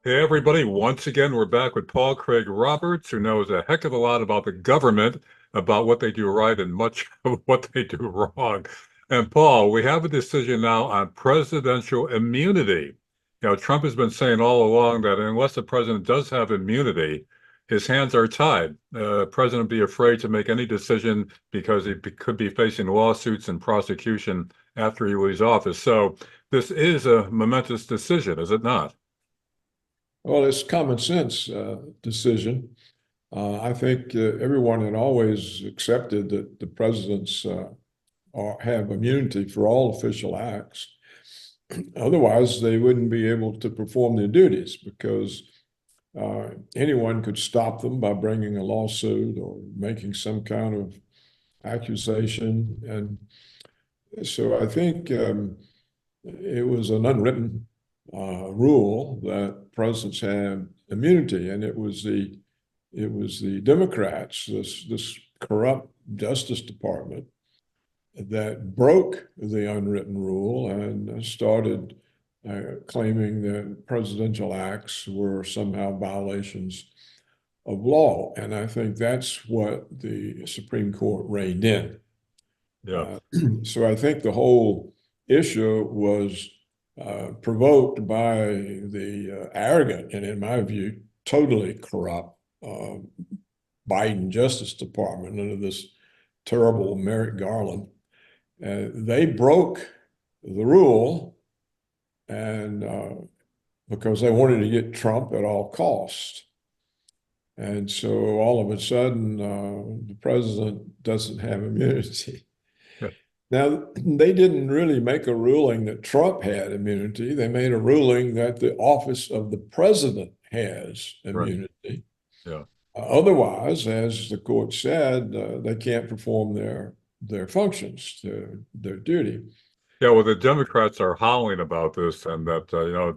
Hey, everybody. Once again, we're back with Paul Craig Roberts, who knows a heck of a lot about the government, about what they do right and much of what they do wrong. And Paul, we have a decision now on presidential immunity. Trump has been saying all along that unless the president does have immunity, his hands are tied. President be afraid to make any decision because could be facing lawsuits and prosecution after he leaves office. So this is a momentous decision, is it not? Well, it's common sense decision. I think everyone had always accepted that the presidents have immunity for all official acts. Otherwise, they wouldn't be able to perform their duties because anyone could stop them by bringing a lawsuit or making some kind of accusation. And so I think it was an unwritten rule that presidents had immunity, and it was the Democrats, this corrupt Justice Department, that broke the unwritten rule and started claiming that presidential acts were somehow violations of law. And I think that's what the Supreme Court reined in. Yeah. So I think the whole issue was provoked by the arrogant and, in my view, totally corrupt Biden Justice Department under this terrible Merrick Garland. They broke the rule, and because they wanted to get Trump at all costs. And so all of a sudden, the president doesn't have immunity. Now, they didn't really make a ruling that Trump had immunity. They made a ruling that the office of the president has Right. immunity. Yeah. Otherwise, as the court said, they can't perform their functions, their duty. Yeah, well, the Democrats are howling about this, and that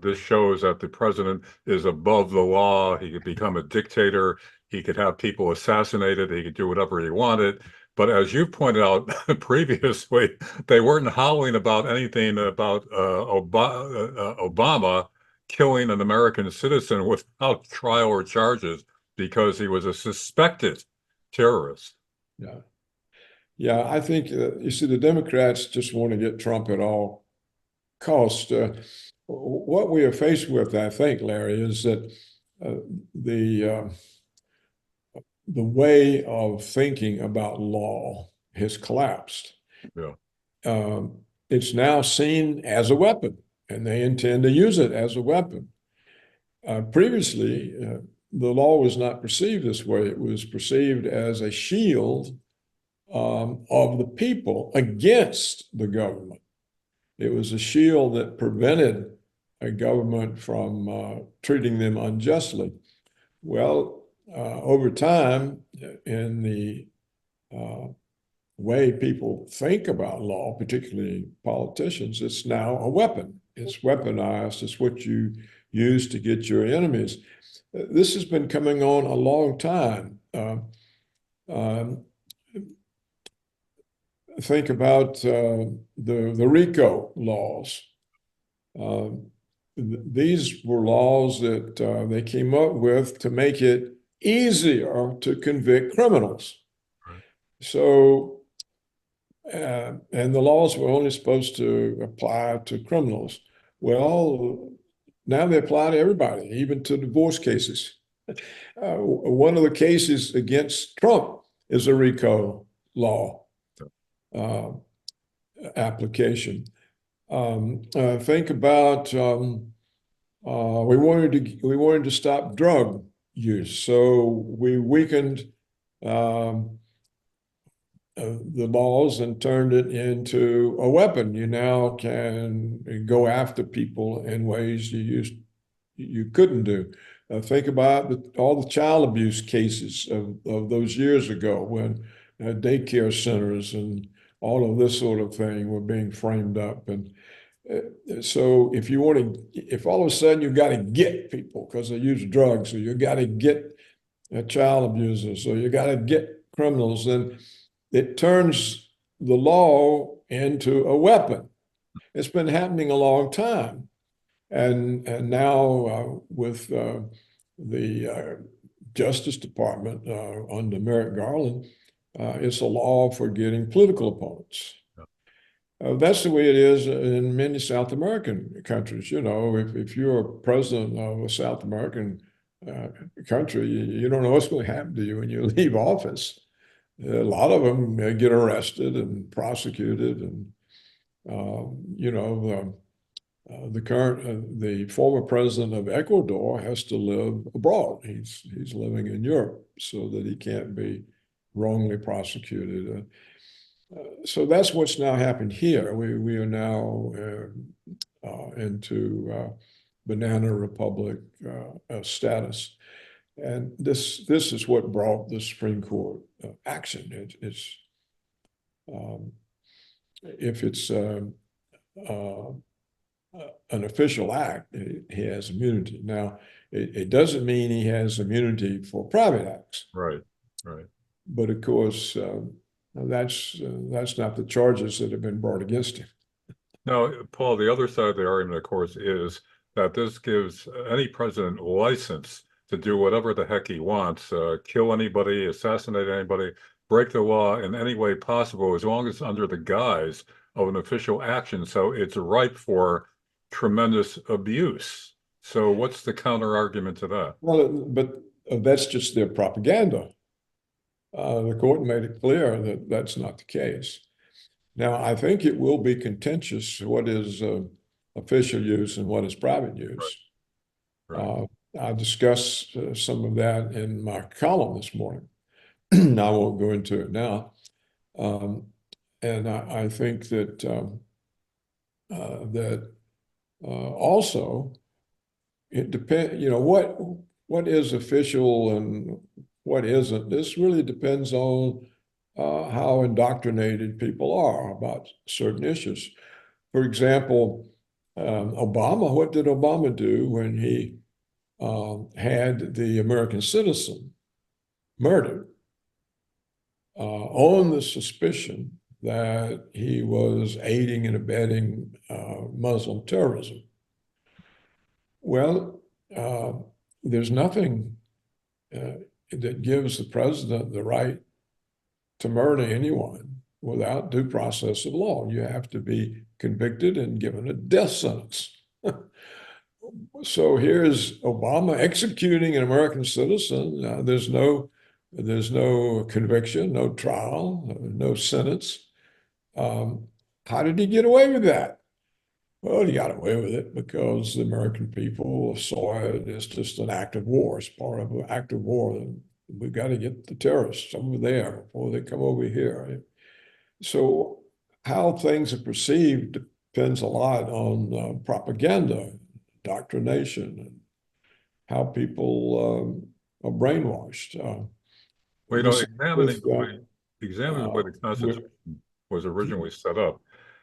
this shows that the president is above the law. He could become a dictator. He could have people assassinated. He could do whatever he wanted. But as you pointed out previously, they weren't howling about anything about Obama killing an American citizen without trial or charges because he was a suspected terrorist. Yeah. Yeah, I think, you see, the Democrats just want to get Trump at all costs. What we are faced with, I think, Larry, is that uh, the uh, the way of thinking about law has collapsed. Yeah. It's now seen as a weapon, and they intend to use it as a weapon. Previously, the law was not perceived this way. It was perceived as a shield of the people against the government. It was a shield that prevented a government from treating them unjustly. Well, over time, in the way people think about law, particularly politicians, it's now a weapon. It's weaponized. It's what you use to get your enemies. This has been coming on a long time. Think about the RICO laws. These were laws that they came up with to make it easier to convict criminals. Right. So, and the laws were only supposed to apply to criminals. Well, now they apply to everybody, even to divorce cases. One of the cases against Trump is a RICO law uh, application. Think about we wanted to stop drug use, so we weakened the laws and turned it into a weapon. You now can go after people in ways you couldn't do. Think about all the child abuse cases of those years ago when daycare centers and all of this sort of thing were being framed up. And so if all of a sudden you got to get people because they use drugs, or you got to get child abusers, or you got to get criminals, then it turns the law into a weapon. It's been happening a long time. And now with the Justice Department under Merrick Garland, it's a law for getting political opponents. That's the way it is in many South American countries. You know, if you're a president of a South American country, you don't know what's going to happen to you when you leave office. A lot of them get arrested and prosecuted, and you know, the former president of Ecuador has to live abroad. He's living in Europe so that he can't be wrongly prosecuted. So that's what's now happened here. We are now into banana republic status, and this is what brought the Supreme Court action. If it's an official act, he has immunity. Now, it doesn't mean he has immunity for private acts. Right, right. But of course, that's not the charges that have been brought against him. Now, Paul, the other side of the argument, of course, is that this gives any president license to do whatever the heck he wants, kill anybody, assassinate anybody, break the law in any way possible, as long as it's under the guise of an official action. So it's ripe for tremendous abuse. So what's the counter argument to that? Well, but that's just their propaganda. The court made it clear that that's not the case. Now, I think it will be contentious what is official use and what is private use. Right. I discussed some of that in my column this morning. I won't go into it now. And I think that also it depends, you know, what is official and what isn't. This really depends on how indoctrinated people are about certain issues. For example, Obama, what did Obama do when he had the American citizen murdered on the suspicion that he was aiding and abetting Muslim terrorism? Well, there's nothing that gives the president the right to murder anyone without due process of law. You have to be convicted and given a death sentence. So here's Obama executing an American citizen. There's no conviction, no trial, no sentence. How did he get away with that? Well, he got away with it because the American people saw it as just an act of war. It's part of an act of war. And we've got to get the terrorists over there before they come over here. So how things are perceived depends a lot on propaganda, indoctrination, and how people are brainwashed. Well, you know, examining the way the with Constitution was originally set up.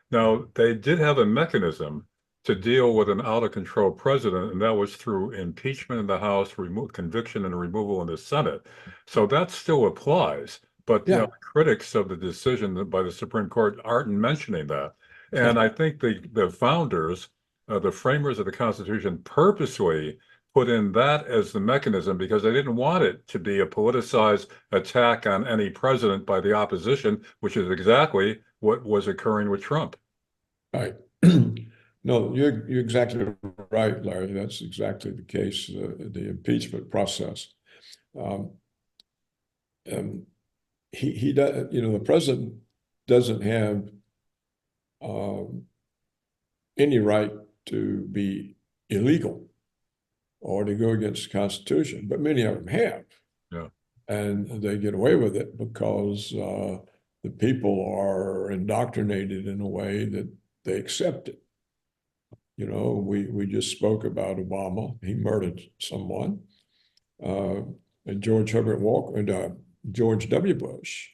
Now, they did have a mechanism to deal with an out-of-control president, and that was through impeachment in the House, conviction and removal in the Senate. So that still applies. But you know, critics of the decision by the Supreme Court aren't mentioning that. And I think the founders, the framers of the Constitution, purposely put in that as the mechanism because they didn't want it to be a politicized attack on any president by the opposition, which is exactly what was occurring with Trump. Right. No, you're exactly right, Larry. That's exactly the case, the impeachment process. He does, you know, the president doesn't have any right to be illegal or to go against the Constitution, but many of them have. Yeah. And they get away with it because the people are indoctrinated in a way that they accept it. You know, we just spoke about Obama. He murdered someone. And George Herbert Walker and George W. Bush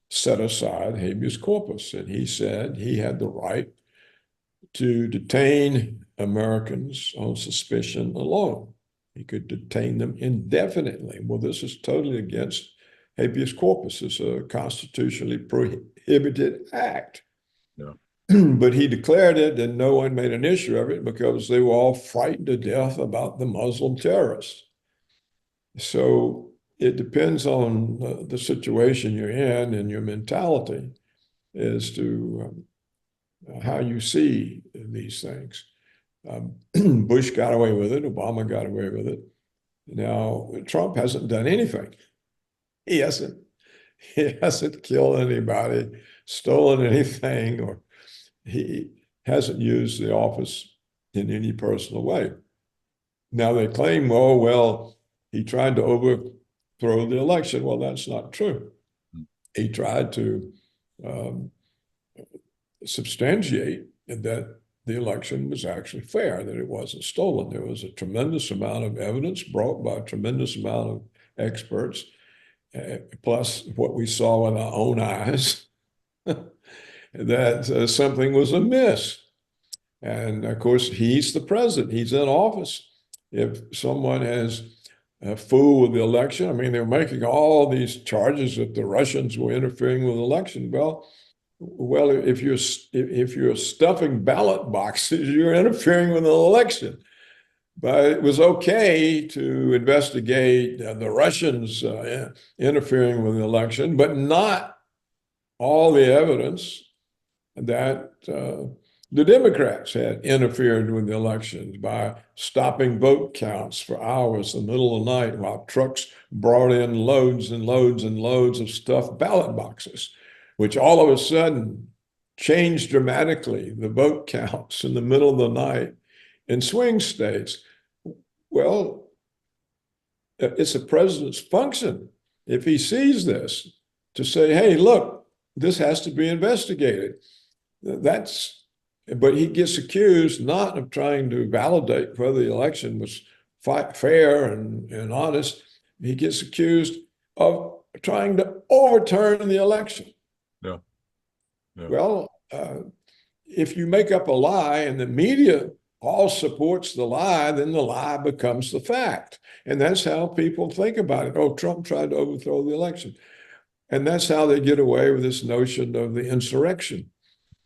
set aside habeas corpus, and he said he had the right to detain Americans on suspicion alone. He could detain them indefinitely. Well, this is totally against habeas corpus. It's a constitutionally prohibited act. Yeah. but he declared it and no one made an issue of it because they were all frightened to death about the Muslim terrorists. So it depends on the situation you're in and your mentality as to how you see these things. Bush got away with it. Obama got away with it. Now, Trump hasn't done anything. He hasn't killed anybody, stolen anything, or he hasn't used the office in any personal way. Now they claim, oh, well, he tried to overthrow the election. Well, that's not true. He tried to substantiate that the election was actually fair, that it wasn't stolen. There was a tremendous amount of evidence brought by a tremendous amount of experts, plus what we saw with our own eyes, that something was amiss. And of course, he's the president. He's in office. If someone has fooled with the election, I mean, they're making all these charges that the Russians were interfering with the election. Well, if you're stuffing ballot boxes, you're interfering with an election. But it was okay to investigate the Russians interfering with the election, but not all the evidence that the Democrats had interfered with the elections by stopping vote counts for hours in the middle of the night while trucks brought in loads and loads and loads of stuffed ballot boxes, which all of a sudden changed dramatically the vote counts in the middle of the night in swing states. Well, it's a president's function, if he sees this, to say, hey, look, this has to be investigated. But he gets accused not of trying to validate whether the election was fair and honest. He gets accused of trying to overturn the election. Yeah. Yeah. Well, if you make up a lie and the media all supports the lie, then the lie becomes the fact. And that's how people think about it. Oh, Trump tried to overthrow the election. And that's how they get away with this notion of the insurrection.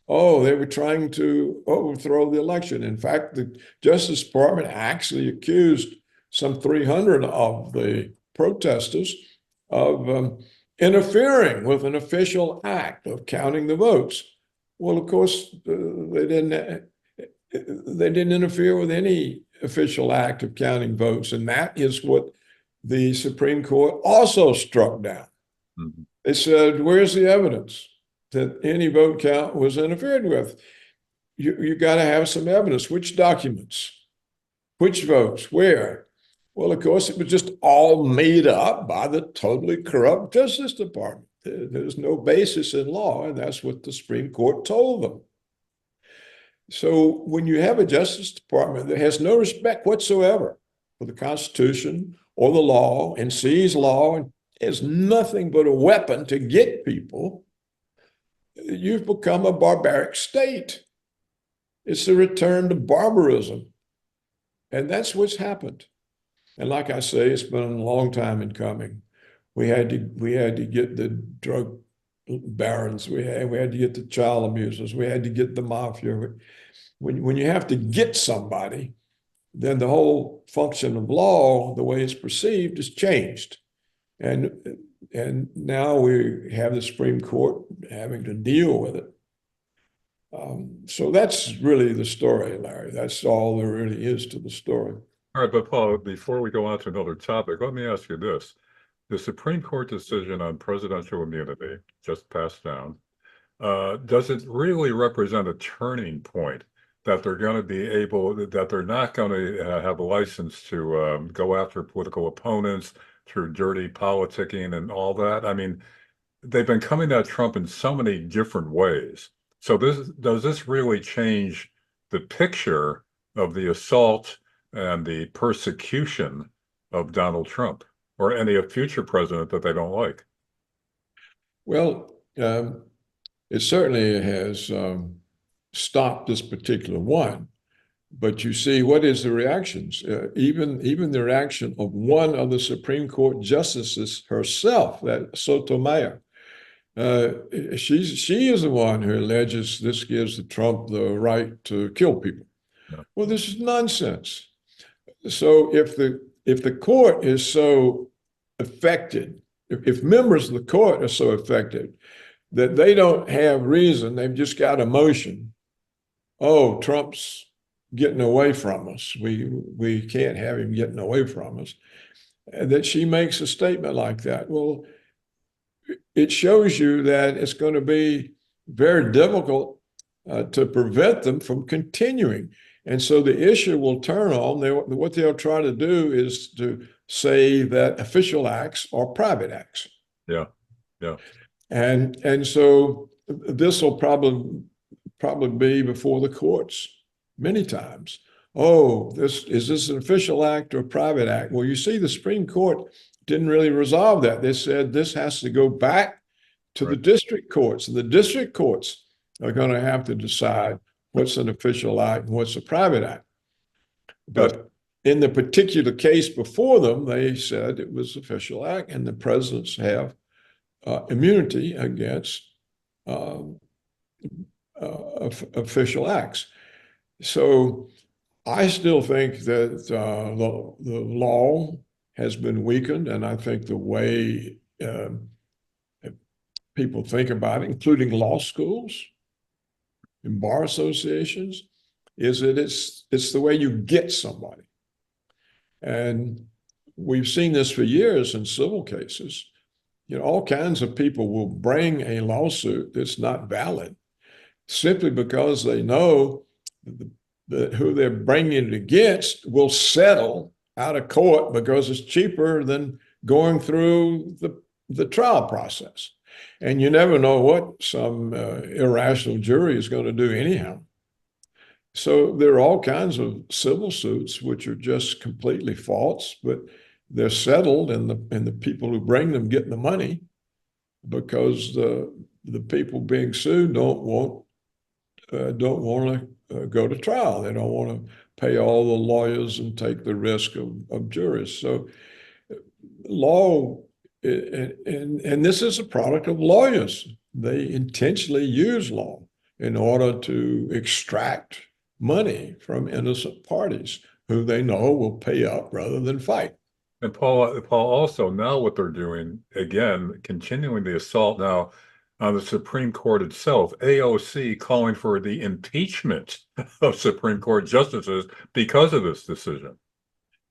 Oh, they were trying to overthrow the election. In fact, the Justice Department actually accused some 300 of the protesters of interfering with an official act of counting the votes. Well, of course, they didn't interfere with any official act of counting votes. And that is what the Supreme Court also struck down. Mm-hmm. They said, where's the evidence that any vote count was interfered with? You got to have some evidence. Which documents? Which votes? Where? Well, of course, it was just all made up by the totally corrupt Justice Department. There's no basis in law, and that's what the Supreme Court told them. So when you have a Justice Department that has no respect whatsoever for the Constitution or the law and sees law and is nothing but a weapon to get people, you've become a barbaric state. It's a return to barbarism. And that's what's happened. And like I say, it's been a long time in coming. We had to get the drug barons. We had to get the child abusers. We had to get the mafia. When you have to get somebody, then the whole function of law, the way it's perceived, is changed. And now we have the Supreme Court having to deal with it. So that's really the story, Larry. That's all there really is to the story. All right, but Paul, before we go on to another topic, let me ask you this. The Supreme Court decision on presidential immunity just passed down. Does it really represent a turning point that they're going to be able, that they're not going to have a license to go after political opponents through dirty politicking and all that? I mean, they've been coming at Trump in so many different ways. So does this really change the picture of the assault and the persecution of Donald Trump or any future president that they don't like? Well, it certainly has stopped this particular one. But you see, what is the reactions? Even the reaction of one of the Supreme Court justices herself, that Sotomayor, She is the one who alleges this gives the Trump the right to kill people. Yeah. Well, this is nonsense. So if the court is so affected, if members of the court are so affected that they don't have reason, they've just got emotion. Oh, Trump's getting away from us. We can't have him getting away from us. And that she makes a statement like that. Well, it shows you that it's going to be very difficult to prevent them from continuing. And so the issue will turn on, what they'll try to do is to say that official acts are private acts. Yeah. Yeah. And so this will probably be before the courts many times. Oh, is this an official act or a private act? Well, you see, the Supreme Court didn't really resolve that. They said this has to go back to the district courts, and the district courts are going to have to decide what's an official act and what's a private act. But in the particular case before them, they said it was official act, and the presidents have immunity against official acts. So I still think that the law has been weakened, and I think the way people think about it, including law schools and bar associations, is that it's the way you get somebody. And we've seen this for years in civil cases. You know, all kinds of people will bring a lawsuit that's not valid simply because they know that who they're bringing it against will settle out of court because it's cheaper than going through the trial process. And you never know what some irrational jury is going to do anyhow. So there are all kinds of civil suits which are just completely false, but they're settled, and the people who bring them get the money because the people being sued don't want to go to trial. They don't want to pay all the lawyers and take the risk of juries. So law, and this is a product of lawyers. They intentionally use law in order to extract money from innocent parties who they know will pay up rather than fight. And Paul, also now what they're doing, again, continuing the assault now on the Supreme Court itself, AOC calling for the impeachment of Supreme Court justices because of this decision.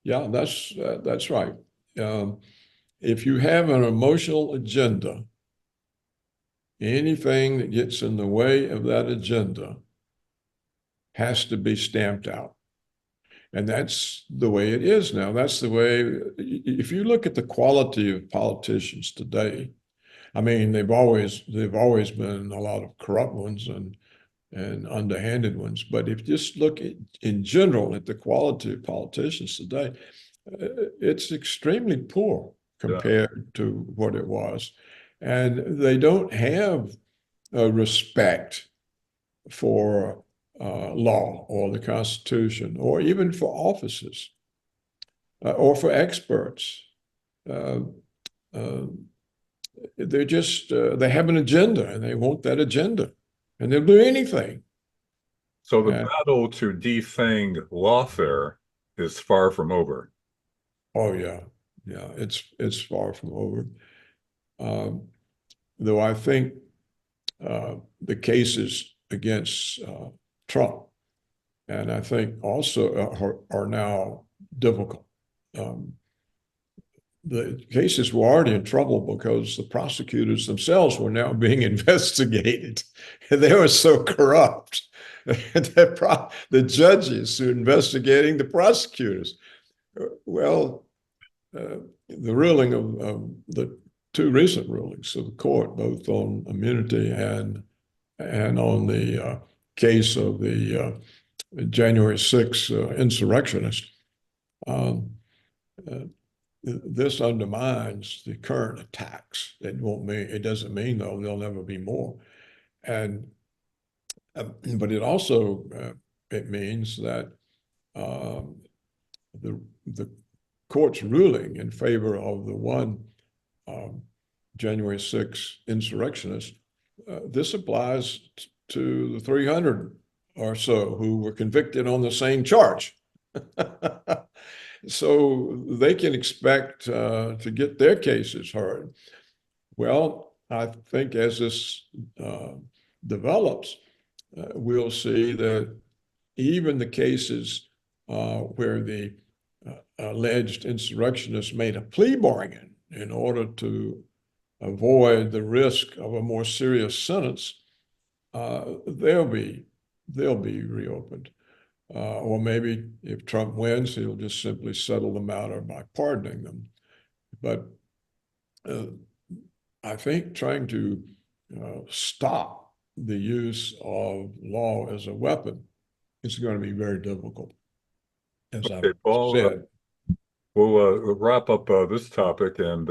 Yeah, that's right. If you have an emotional agenda, anything that gets in the way of that agenda has to be stamped out. And that's the way it is now. That's the way, if you look at the quality of politicians today, I mean, they've always been a lot of corrupt ones and underhanded ones. But if you just look in general at the quality of politicians today, it's extremely poor compared to what it was. And they don't have a respect for law or the Constitution, or even for offices or for experts. They're just, they have an agenda and they want that agenda and they'll do anything. So the battle to defang lawfare is far from over. Oh yeah, yeah, it's far from over. Though I think the cases against Trump, and I think also are now difficult. The cases were already in trouble because the prosecutors themselves were now being investigated. They were so corrupt. The judges who were investigating the prosecutors. Well, the ruling of the two recent rulings of the court, both on immunity and on the case of the January 6th insurrectionist, this undermines the current attacks. It doesn't mean though there'll never be more, but it also it means that the court's ruling in favor of the one January 6th insurrectionists. This applies to the 300 or so who were convicted on the same charge. So they can expect to get their cases heard. Well, I think as this develops, we'll see that even the cases where the alleged insurrectionists made a plea bargain in order to avoid the risk of a more serious sentence, they'll be reopened. Or maybe if Trump wins, he'll just simply settle the matter by pardoning them. But I think trying to stop the use of law as a weapon is going to be very difficult, as Okay, I've Paul, said. we'll wrap up this topic, and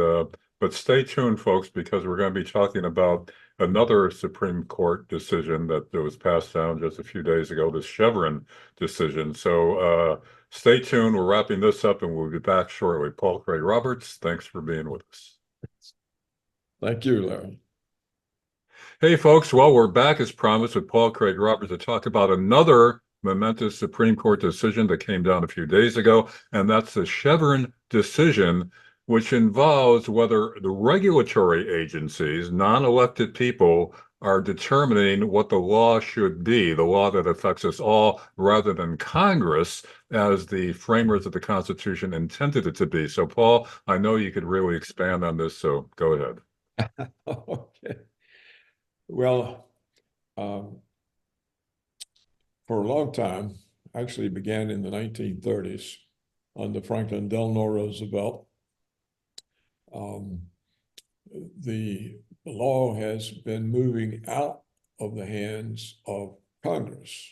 but stay tuned, folks, because we're going to be talking about another Supreme Court decision that was passed down just a few days ago, the Chevron decision. So stay tuned. We're wrapping this up, and we'll be back shortly. Paul Craig Roberts, thanks for being with us. Thank you, Larry. Hey, folks. Well, we're back as promised with Paul Craig Roberts to talk about another momentous Supreme Court decision that came down a few days ago, and that's the Chevron decision, which involves whether the regulatory agencies, non-elected people, are determining what the law should be, the law that affects us all, rather than Congress, as the framers of the Constitution intended it to be. So, Paul, I know you could really expand on this, so go ahead. Okay. Well, for a long time, actually began in the 1930s under Franklin Delano Roosevelt. The law has been moving out of the hands of Congress,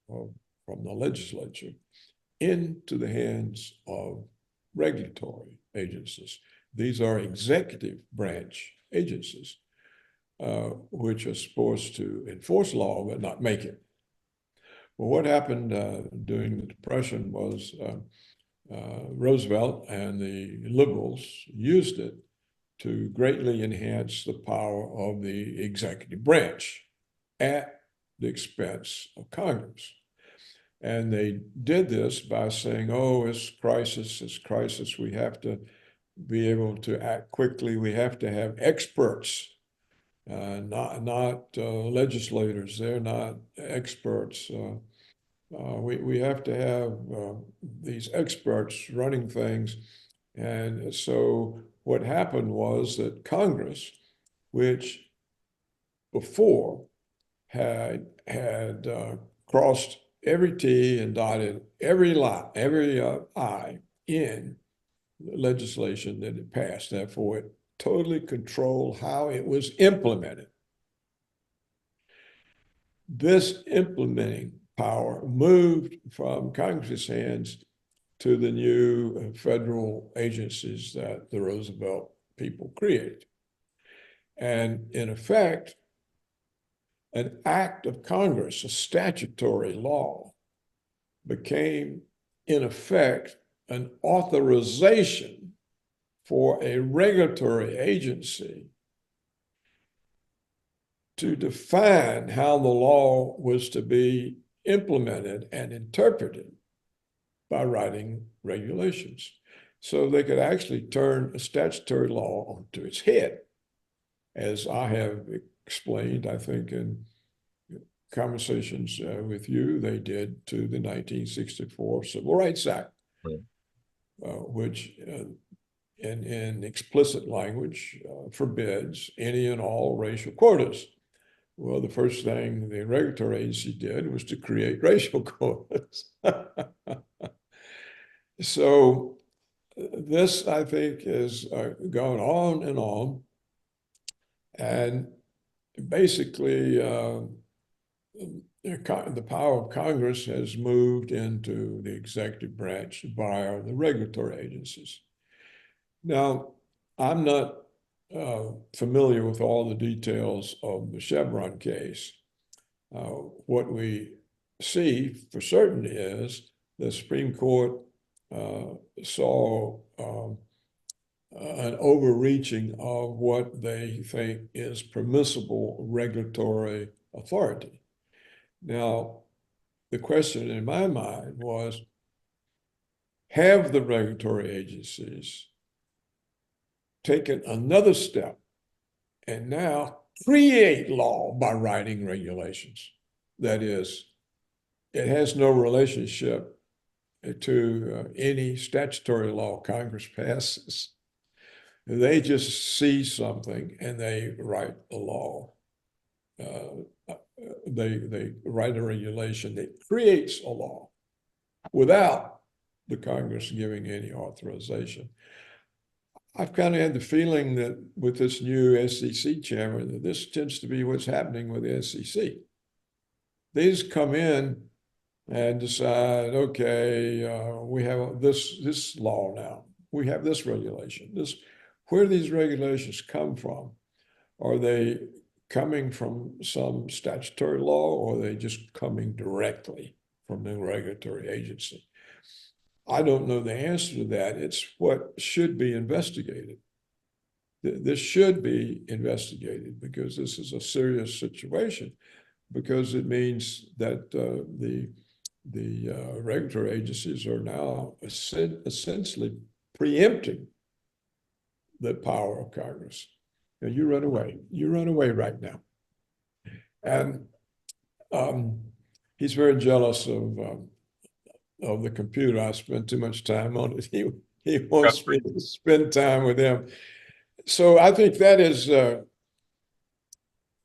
from the legislature, into the hands of regulatory agencies. These are executive branch agencies, which are supposed to enforce law but not make it. Well, what happened during the Depression was Roosevelt and the liberals used it to greatly enhance the power of the executive branch at the expense of Congress. And they did this by saying, oh, it's crisis. We have to be able to act quickly. We have to have experts, not legislators. They're not experts. We have to have these experts running things. And so what happened was that Congress, which before had crossed every T and dotted every I in legislation that it passed, therefore it totally controlled how it was implemented. This implementing power moved from Congress's hands to the new federal agencies that the Roosevelt people created. And in effect, an act of Congress, a statutory law, became, in effect, an authorization for a regulatory agency to define how the law was to be implemented and interpreted by writing regulations. So they could actually turn a statutory law onto its head, as I have explained, I think, in conversations with you, they did to the 1964 Civil Rights Act, Right. Which in explicit language forbids any and all racial quotas. Well, the first thing the regulatory agency did was to create racial quotas. So this, I think, has gone on and on. And basically, the power of Congress has moved into the executive branch via the regulatory agencies. Now, I'm not familiar with all the details of the Chevron case. What we see for certain is the Supreme Court saw an overreaching of what they think is permissible regulatory authority. Now, the question in my mind was, have the regulatory agencies taken another step and now create law by writing regulations? That is, it has no relationship to any statutory law Congress passes. They just see something and they write a law. They write a regulation that creates a law without the Congress giving any authorization. I've kind of had the feeling that with this new SEC chairman, that this tends to be what's happening with the SEC. They just come in and decide, okay, we have this law now. We have this regulation. Where do these regulations come from? Are they coming from some statutory law, or are they just coming directly from the regulatory agency? I don't know the answer to that. It's what should be investigated. This should be investigated because this is a serious situation, because it means that the regulatory agencies are now essentially preempting the power of Congress. Now, you run away right now. And he's very jealous of the computer. I spend too much time on it. He wants me to spend time with him. So I think that is the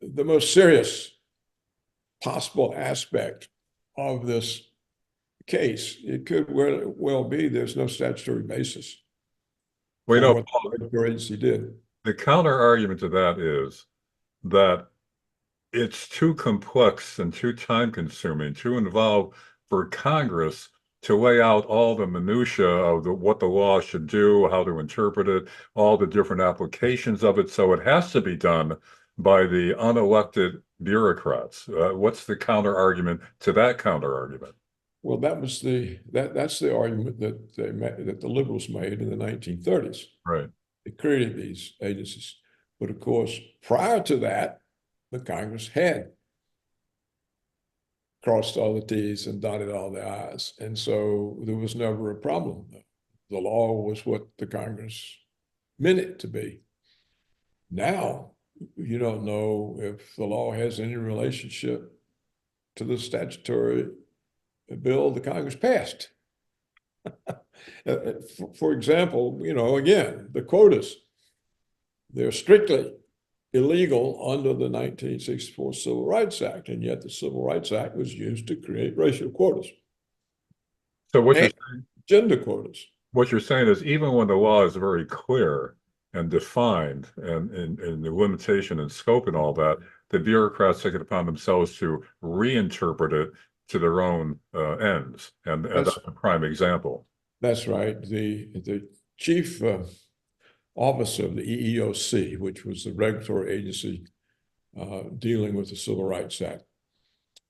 most serious possible aspect of this case. It could well be there's no statutory basis for what the regulatory agency did. The counter argument to that is that it's too complex and too time consuming, too involved for Congress to lay out all the minutia of what the law should do, how to interpret it, all the different applications of it. So it has to be done by the unelected bureaucrats. What's the counter argument to that counter argument? Well, that's the argument that the liberals made in the 1930s. Right. They created these agencies. But of course, prior to that, the Congress had crossed all the T's and dotted all the I's. And so there was never a problem. The law was what the Congress meant it to be. Now, you don't know if the law has any relationship to the statutory bill the Congress passed. For example, again, the quotas, they're strictly illegal under the 1964 Civil Rights Act, and yet the Civil Rights Act was used to create racial quotas. So what you're saying, gender quotas. What you're saying is, even when the law is very clear and defined and the limitation and scope and all that, the bureaucrats take it upon themselves to reinterpret it to their own ends. And that's a prime example. That's right. The chief officer of the EEOC, which was the regulatory agency dealing with the Civil Rights Act,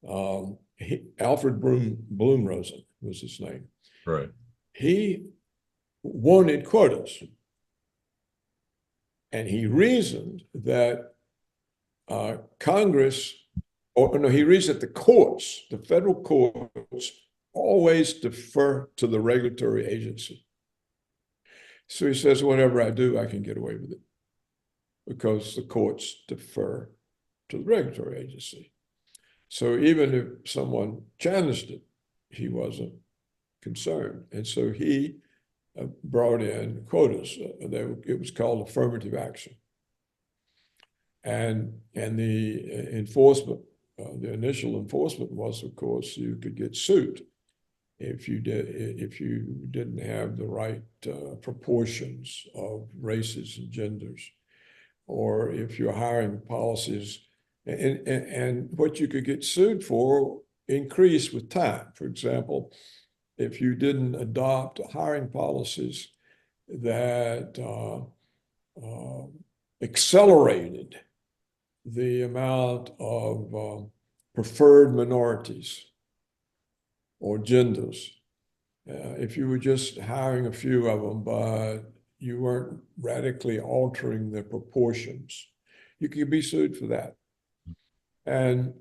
Alfred Bloomrosen was his name. Right. He wanted quotas. And he reasoned that Congress, he reasoned that the courts, the federal courts, always defer to the regulatory agency. So he says, whatever I do, I can get away with it because the courts defer to the regulatory agency. So even if someone challenged it, he wasn't concerned. And so he brought in quotas. It was called affirmative action. And the enforcement, the initial enforcement was, of course, you could get sued if you didn't have the right proportions of races and genders, or if your hiring policies and what you could get sued for increased with time. For example, if you didn't adopt hiring policies that accelerated the amount of preferred minorities or genders, if you were just hiring a few of them, but you weren't radically altering the proportions. You could be sued for that. And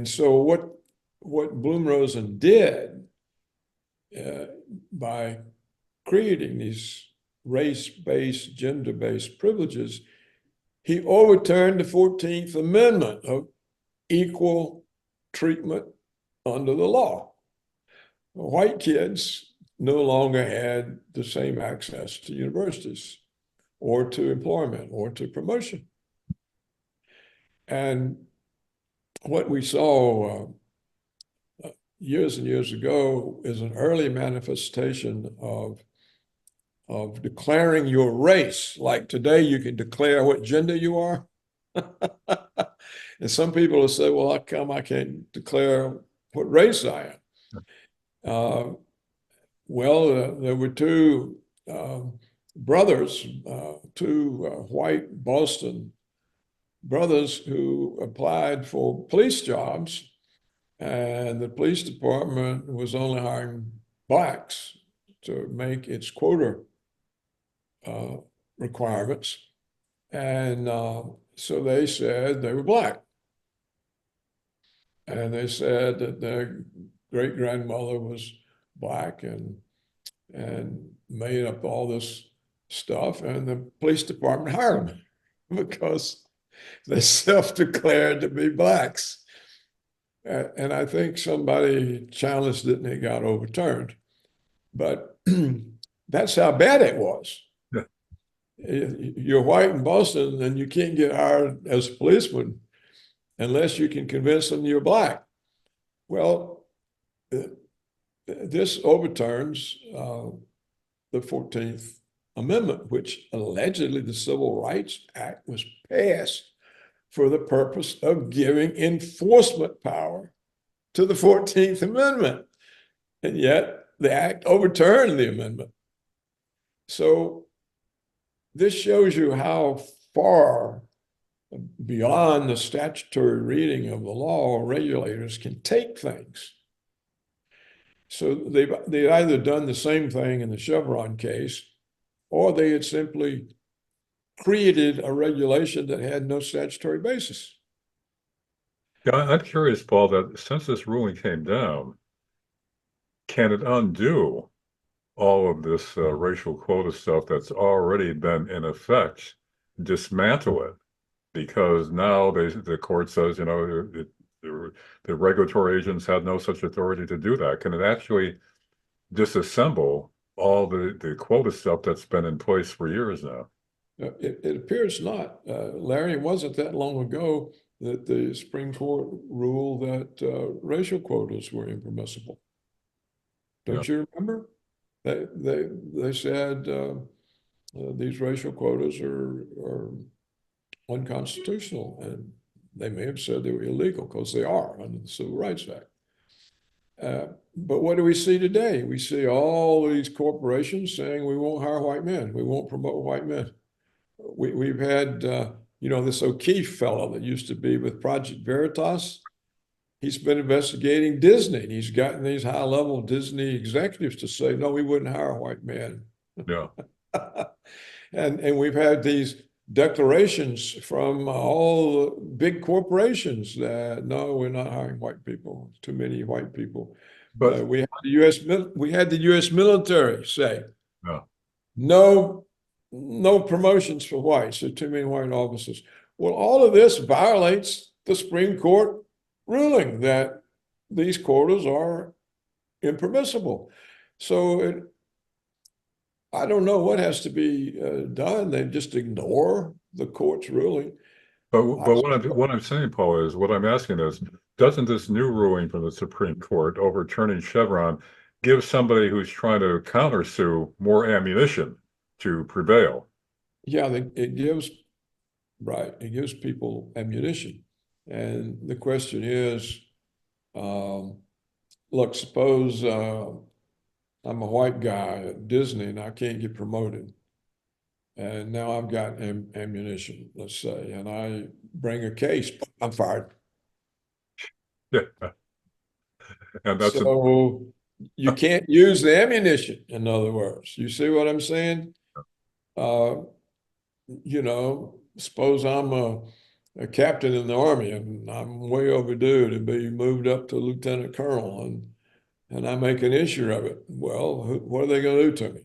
so what Bloom-Rosen did by creating these race-based, gender-based privileges, he overturned the 14th Amendment of equal treatment under the law. White kids no longer had the same access to universities or to employment or to promotion. And what we saw years and years ago is an early manifestation of declaring your race. Like today, you can declare what gender you are. And some people will say, well, how come I can't declare what race I am? There were two brothers, two white Boston brothers who applied for police jobs, and the police department was only hiring blacks to make its quota requirements. And so they said they were black. And they said that their great-grandmother was black and made up all this stuff. And the police department hired them because they self-declared to be blacks. And I think somebody challenged it and it got overturned. But that's how bad it was. Yeah. You're white in Boston and you can't get hired as a policeman unless you can convince them you're black. Well, this overturns the 14th Amendment, which allegedly the Civil Rights Act was passed for the purpose of giving enforcement power to the 14th Amendment. And yet the act overturned the amendment. So this shows you how far beyond the statutory reading of the law regulators can take things. So they'd either done the same thing in the Chevron case, or they had simply created a regulation that had no statutory basis. Yeah, I'm curious, Paul, that since this ruling came down, can it undo all of this racial quota stuff that's already been in effect, dismantle it? Because now the court says, the regulatory agents had no such authority to do that. Can it actually disassemble all the quota stuff that's been in place for years now? It appears not. Larry, it wasn't that long ago that the Supreme Court ruled that racial quotas were impermissible. Don't you remember? They said these racial quotas are unconstitutional, and they may have said they were illegal because they are under the Civil Rights Act. But what do we see today? We see all these corporations saying we won't hire white men, we won't promote white men. We've had, this O'Keefe fellow that used to be with Project Veritas. He's been investigating Disney, and he's gotten these high-level Disney executives to say, no, we wouldn't hire a white man. Yeah. And we've had these declarations from all big corporations that, no, we're not hiring white people, too many white people. But we had the U.S. military say, no promotions for whites, there are too many white officers. Well, all of this violates the Supreme Court ruling that these quotas are impermissible. So I don't know what has to be done. They just ignore the court's ruling. But what I'm saying, Paul, is what I'm asking is, doesn't this new ruling from the Supreme Court overturning Chevron give somebody who's trying to countersue more ammunition to prevail? Yeah, it gives people ammunition. And the question is, look, suppose I'm a white guy at Disney and I can't get promoted. And now I've got ammunition, let's say, and I bring a case, I'm fired. Yeah. And that's so you can't use the ammunition, in other words. You see what I'm saying? Uh, you know, suppose I'm a captain in the Army and I'm way overdue to be moved up to lieutenant colonel, and I make an issue of it. Well, what are they going to do to me?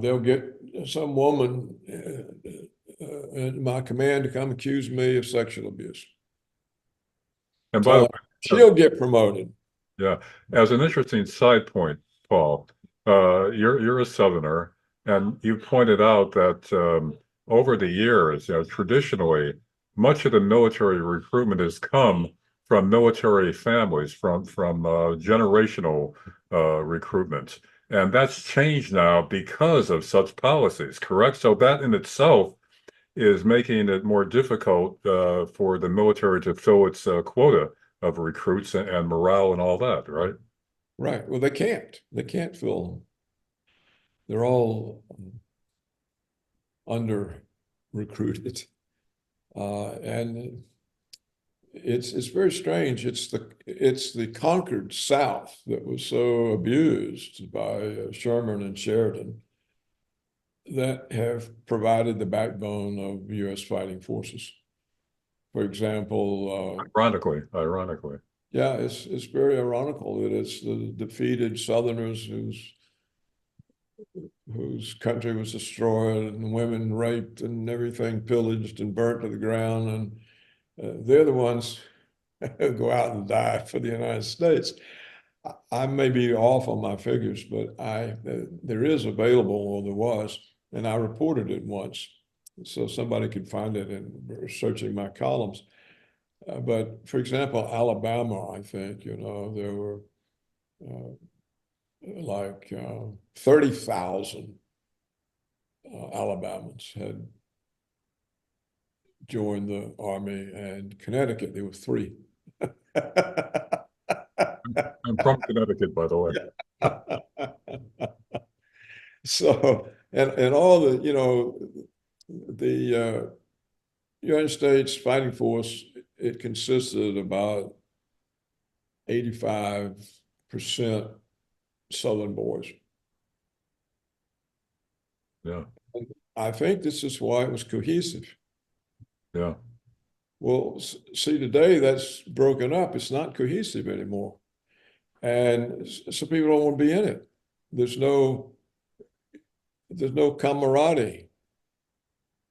They'll get some woman in my command to come accuse me of sexual abuse. And by the Tell her way, she'll get promoted. yeah, as an interesting side point, Paul, you're a Southerner, and you pointed out that over the years, traditionally, much of the military recruitment has come from military families, from generational recruitment, and that's changed now because of such policies. Correct? So that in itself is making it more difficult for the military to fill its quota of recruits and morale and all that, right? Right. Well, they can't. They can't fill them. They're all under recruited. And it's very strange. It's the conquered South that was so abused by Sherman and Sheridan that have provided the backbone of U.S. fighting forces. For example, Ironically, yeah, it's very ironical that it's the defeated Southerners whose country was destroyed and women raped and everything pillaged and burnt to the ground, and they're the ones who go out and die for the United States. I may be off on my figures, but there is available, or there was, and I reported it once, so somebody could find it in searching my columns. But for example, Alabama, I think, there were like 30,000 Alabamans had joined the Army, and Connecticut, there were 3. I'm from Connecticut, by the way. So, and all the, the United States fighting force, it consisted of about 85% Southern boys. Yeah, And I think this is why it was cohesive. yeah, Well, see, today that's broken up. It's not cohesive anymore. And so people don't want to be in it. There's no camaraderie.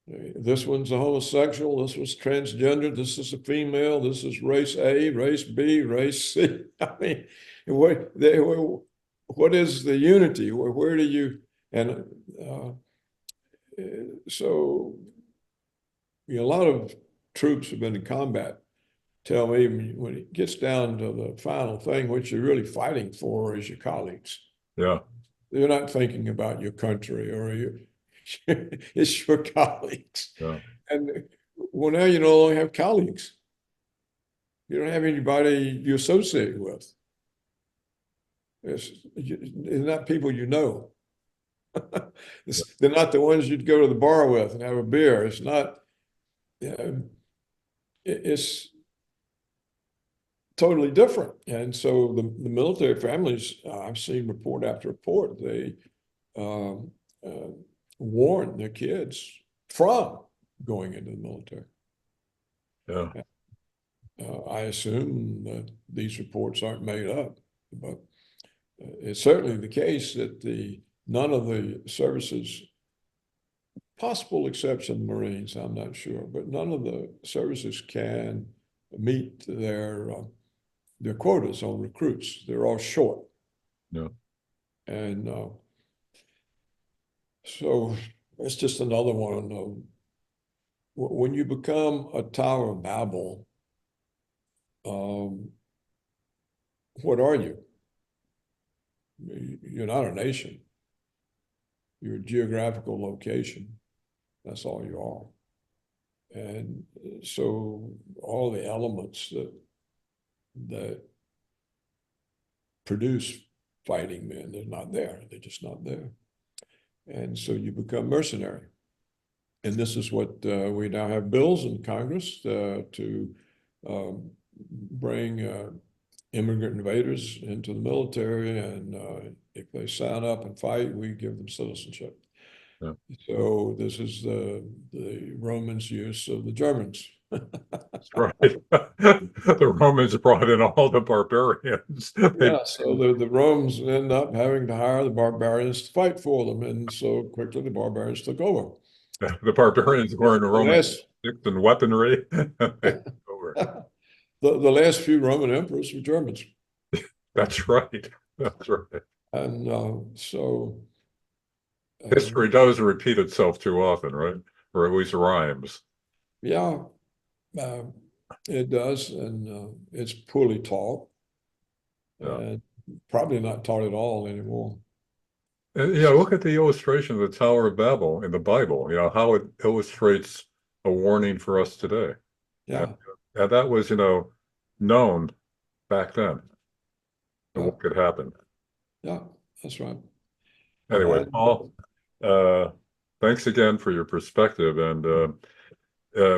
This one's a homosexual, this was transgender, this is a female, this is race A, race B, race C. I mean, what is the unity? Where do you, and so a lot of troops have been in combat tell me when it gets down to the final thing, what you're really fighting for is your colleagues. yeah, You're not thinking about your country or it's your colleagues. yeah. And well, now you no longer have colleagues. You don't have anybody you associate with. They're not people you know. They're not the ones you'd go to the bar with and have a beer. It's not, it's totally different. And so the military families, I've seen report after report, they warn their kids from going into the military. Yeah. I assume that these reports aren't made up, but it's certainly the case that none of the services, possible exception Marines, I'm not sure, but none of the services can meet their quotas on recruits. They're all short. Yeah. And so it's just another one of when you become a Tower of Babel, what are you? You're not a nation. You're a geographical location. That's all you are. And so all the elements that produce fighting men, they're not there. They're just not there. And so you become mercenary. And this is what we now have bills in Congress to bring immigrant invaders into the military. And if they sign up and fight, we give them citizenship. Yeah. So this is the Romans' use of the Germans. That's right. The Romans brought in all the barbarians. Yeah, so the Romans end up having to hire the barbarians to fight for them, and so quickly the barbarians took over. The barbarians were in The Roman last, tactics and weaponry. Over. the last few Roman emperors were Germans, That's right. That's right. and so History does repeat itself too often, right? Or at least rhymes. yeah, uh, it does, and it's poorly taught, Yeah. and probably not taught at all anymore. And, look at the illustration of the Tower of Babel in the Bible, how it illustrates a warning for us today. And, Yeah, and that was, known back then, yeah, what could happen. yeah, that's right. Anyway, And Paul, thanks again for your perspective. And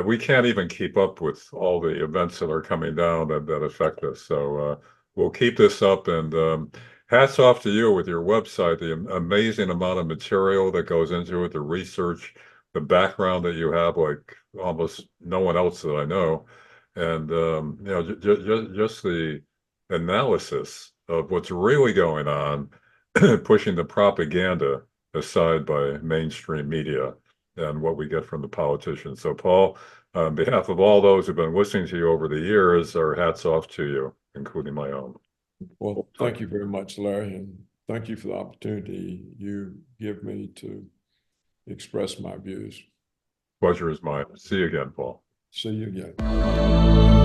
we can't even keep up with all the events that are coming down that affect us. So we'll keep this up. And hats off to you with your website, the amazing amount of material that goes into it, the research, the background that you have, like almost no one else that I know. And, just the analysis of what's really going on, pushing the propaganda aside by mainstream media and what we get from the politicians. So, Paul, on behalf of all those who've been listening to you over the years, our hats off to you, including my own. well, thank you very much, Larry, and thank you for the opportunity you give me to express my views. Pleasure is mine. See you again, Paul. See you again.